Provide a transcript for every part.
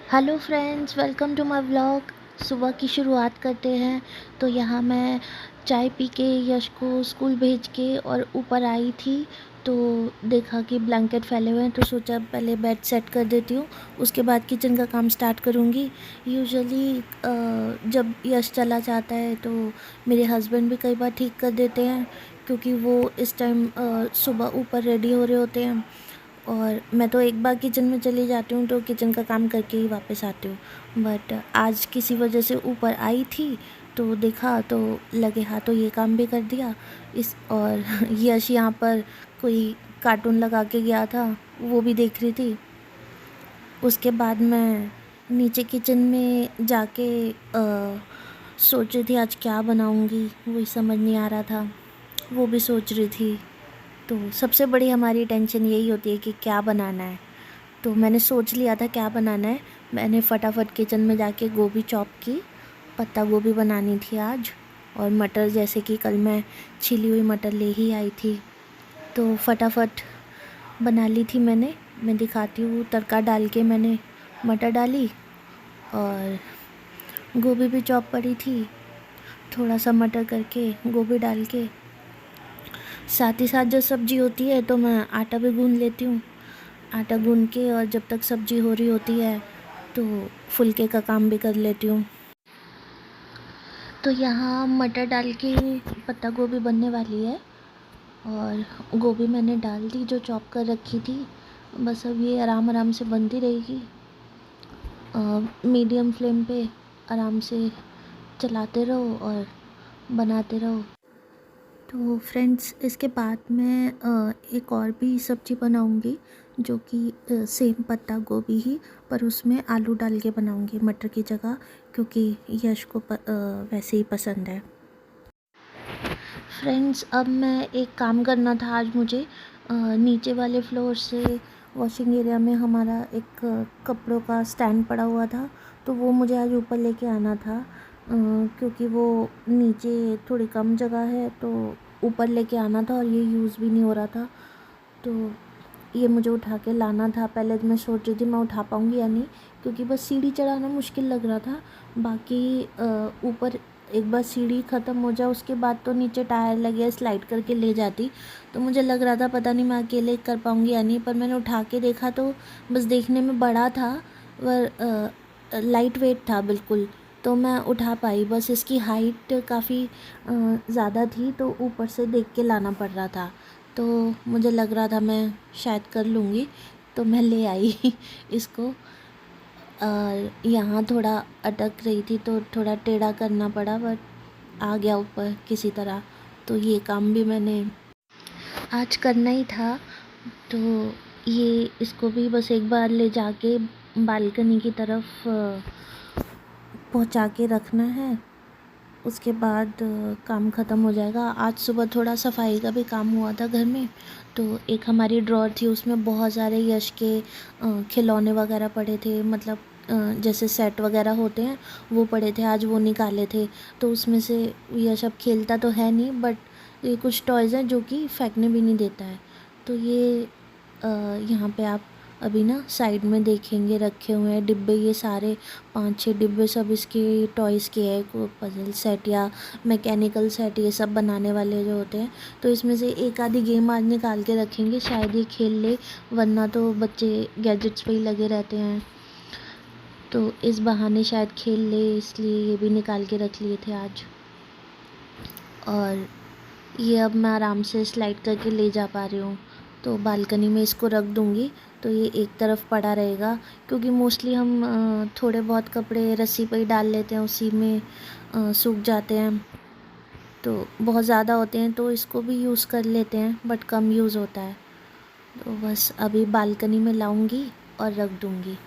Hello friends, welcome to my vlog. सुबह की शुरुआत करते हैं। तो यहाँ मैं चाय पी के यश को स्कूल भेज के और ऊपर आई थी, तो देखा कि ब्लैंकेट फैले हुए हैं, तो सोचा पहले बेड सेट कर देती हूँ, उसके बाद किचन का काम स्टार्ट करूँगी। यूजुअली जब यश चला जाता है तो मेरे हस्बैंड भी कई बार ठीक कर देते हैं, क्योंकि वो इस टाइम सुबह ऊपर रेडी हो रहे होते हैं और मैं तो एक बार किचन में चली जाती हूँ तो किचन का काम करके ही वापस आती हूँ। बट आज किसी वजह से ऊपर आई थी तो देखा तो लगे हाँ, तो ये काम भी कर दिया इस। और यश यहाँ पर कोई कार्टून लगा के गया था, वो भी देख रही थी। उसके बाद मैं नीचे किचन में जाके सोच रही थी आज क्या बनाऊँगी, वही समझ नहीं आ रहा था, वो भी सोच रही थी। तो सबसे बड़ी हमारी टेंशन यही होती है कि क्या बनाना है। तो मैंने सोच लिया था क्या बनाना है। मैंने फटाफट किचन में जाके गोभी चॉप की, पत्ता गोभी बनानी थी आज, और मटर जैसे कि कल मैं छिली हुई मटर ले ही आई थी, तो फटाफट बना ली थी मैंने। मैं दिखाती हूँ, तड़का डाल के मैंने मटर डाली और गोभी भी चॉप पड़ी थी, थोड़ा सा मटर करके गोभी डाल के। साथ ही साथ जो सब्ज़ी होती है तो मैं आटा भी गूँध लेती हूँ। आटा गूँध के और जब तक सब्ज़ी हो रही होती है तो फुलके का काम भी कर लेती हूँ। तो यहाँ मटर डाल के पत्ता गोभी बनने वाली है और गोभी मैंने डाल दी जो चॉप कर रखी थी। बस अब ये आराम आराम से बनती रहेगी, मीडियम फ्लेम पे आराम से चलाते रहो और बनाते रहो। तो फ्रेंड्स, इसके बाद मैं एक और भी सब्ज़ी बनाऊंगी जो कि सेम पत्ता गोभी ही, पर उसमें आलू डाल के बनाऊंगी मटर की जगह, क्योंकि यश को वैसे ही पसंद है। फ्रेंड्स, अब मैं एक काम करना था आज मुझे। नीचे वाले फ्लोर से वॉशिंग एरिया में हमारा एक कपड़ों का स्टैंड पड़ा हुआ था, तो वो मुझे आज ऊपर लेके आना था, क्योंकि वो नीचे थोड़ी कम जगह है तो ऊपर लेके आना था और ये यूज़ भी नहीं हो रहा था, तो ये मुझे उठा के लाना था। पहले तो मैं सोच रही थी मैं उठा पाऊँगी या नहीं, क्योंकि बस सीढ़ी चढ़ाना मुश्किल लग रहा था। बाकी ऊपर एक बार सीढ़ी ख़त्म हो जाए उसके बाद तो नीचे टायर लगे स्लाइड करके ले जाती, तो मुझे लग रहा था पता नहीं मैं अकेले कर पाऊँगी या नहीं। पर मैंने उठा के देखा तो बस देखने में बड़ा था, पर लाइट वेट था बिल्कुल, तो मैं उठा पाई। बस इसकी हाइट काफ़ी ज़्यादा थी तो ऊपर से देख के लाना पड़ रहा था, तो मुझे लग रहा था मैं शायद कर लूँगी, तो मैं ले आई इसको। और यहाँ थोड़ा अटक रही थी तो थोड़ा टेढ़ा करना पड़ा, बट आ गया ऊपर किसी तरह। तो ये काम भी मैंने आज करना ही था, तो ये इसको भी बस एक बार ले जाके बालकनी की तरफ पहुँचा के रखना है। उसके बाद काम ख़त्म हो जाएगा। आज सुबह थोड़ा सफाई का भी काम हुआ था घर में, तो एक हमारी ड्रॉर थी उसमें बहुत सारे यश के खिलौने वगैरह पड़े थे, मतलब जैसे सेट वगैरह होते हैं वो पड़े थे, आज वो निकाले थे। तो उसमें से यश अब खेलता तो है नहीं, बट ये कुछ टॉयज़ हैं जो कि फेंकने भी नहीं देता है। तो ये यहाँ पे आप अभी ना साइड में देखेंगे रखे हुए हैं डिब्बे, ये सारे 5-6 डिब्बे सब इसके टॉयज़ के हैं, को पजल सेट या मैकेनिकल सेट, ये सब बनाने वाले जो होते हैं। तो इसमें से एक आधी गेम आज निकाल के रखेंगे, शायद ये खेल ले, वरना तो बच्चे गैजेट्स पे ही लगे रहते हैं, तो इस बहाने शायद खेल ले, इसलिए ये भी निकाल के रख लिए थे आज। और ये अब मैं आराम से स्लाइड करके ले जा पा रही हूँ, तो बालकनी में इसको रख दूँगी, तो ये एक तरफ पड़ा रहेगा। क्योंकि मोस्टली हम थोड़े बहुत कपड़े रस्सी पर ही डाल लेते हैं, उसी में सूख जाते हैं, तो बहुत ज़्यादा होते हैं तो इसको भी यूज़ कर लेते हैं, बट कम यूज़ होता है। तो बस अभी बालकनी में लाऊंगी और रख दूँगी।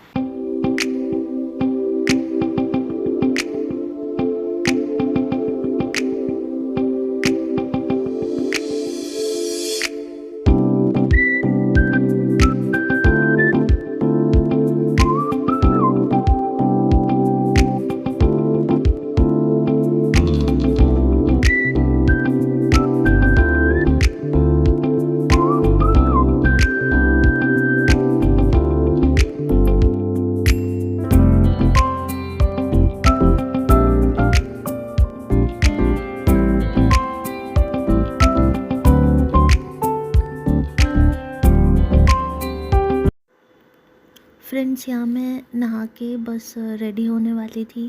फ्रेंड्स, यहाँ मैं नहा के बस रेडी होने वाली थी,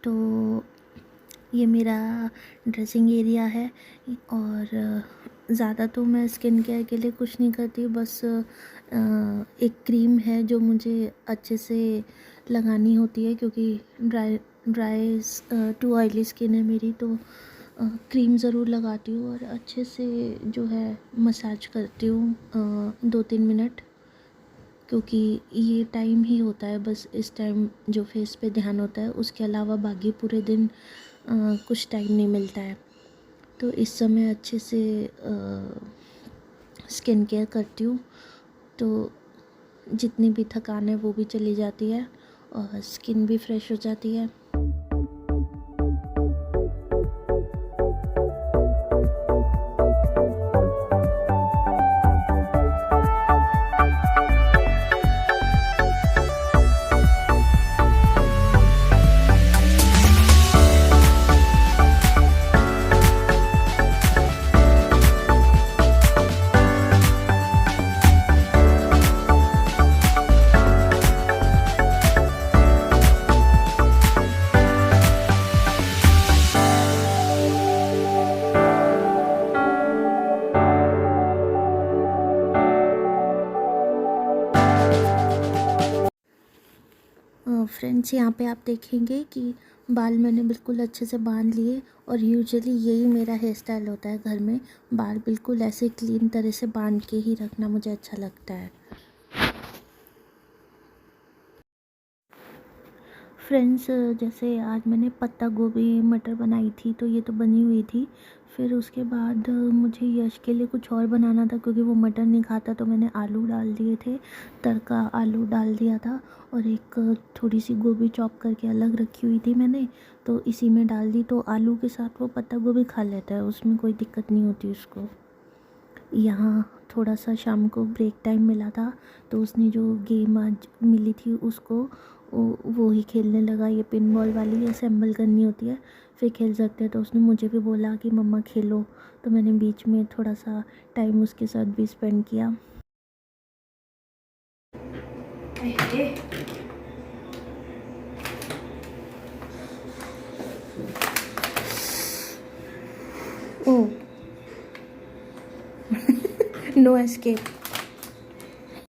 तो ये मेरा ड्रेसिंग एरिया है। और ज़्यादा तो मैं स्किन केयर के लिए कुछ नहीं करती, बस एक क्रीम है जो मुझे अच्छे से लगानी होती है, क्योंकि ड्राई टू ऑयली स्किन है मेरी, तो क्रीम ज़रूर लगाती हूँ और अच्छे से जो है मसाज करती हूँ 2-3 मिनट, क्योंकि ये टाइम ही होता है बस इस टाइम जो फेस पे ध्यान होता है, उसके अलावा बाकी पूरे दिन कुछ टाइम नहीं मिलता है। तो इस समय अच्छे से स्किन केयर करती हूँ, तो जितनी भी थकान है वो भी चली जाती है और स्किन भी फ्रेश हो जाती है। फ्रेंड्स, यहाँ पे आप देखेंगे कि बाल मैंने बिल्कुल अच्छे से बांध लिए, और यूजुअली यही मेरा हेयर स्टाइल होता है घर में, बाल बिल्कुल ऐसे क्लीन तरह से बांध के ही रखना मुझे अच्छा लगता है। फ्रेंड्स, जैसे आज मैंने पत्ता गोभी मटर बनाई थी, तो ये तो बनी हुई थी। फिर उसके बाद मुझे यश के लिए कुछ और बनाना था, क्योंकि वो मटर नहीं खाता, तो मैंने आलू डाल दिए थे, तड़का आलू डाल दिया था, और एक थोड़ी सी गोभी चॉप करके अलग रखी हुई थी मैंने, तो इसी में डाल दी। तो आलू के साथ वो पत्ता गोभी खा लेता है, उसमें कोई दिक्कत नहीं होती उसको। यहाँ थोड़ा सा शाम को ब्रेक टाइम मिला था, तो उसने जो गेम आज मिली थी उसको वो ही खेलने लगा। ये पिन बॉल वाली असेंबल करनी होती है, फिर खेल सकते हैं, तो उसने मुझे भी बोला कि मम्मा खेलो, तो मैंने बीच में थोड़ा सा टाइम उसके साथ भी स्पेंड किया। Oh no escape.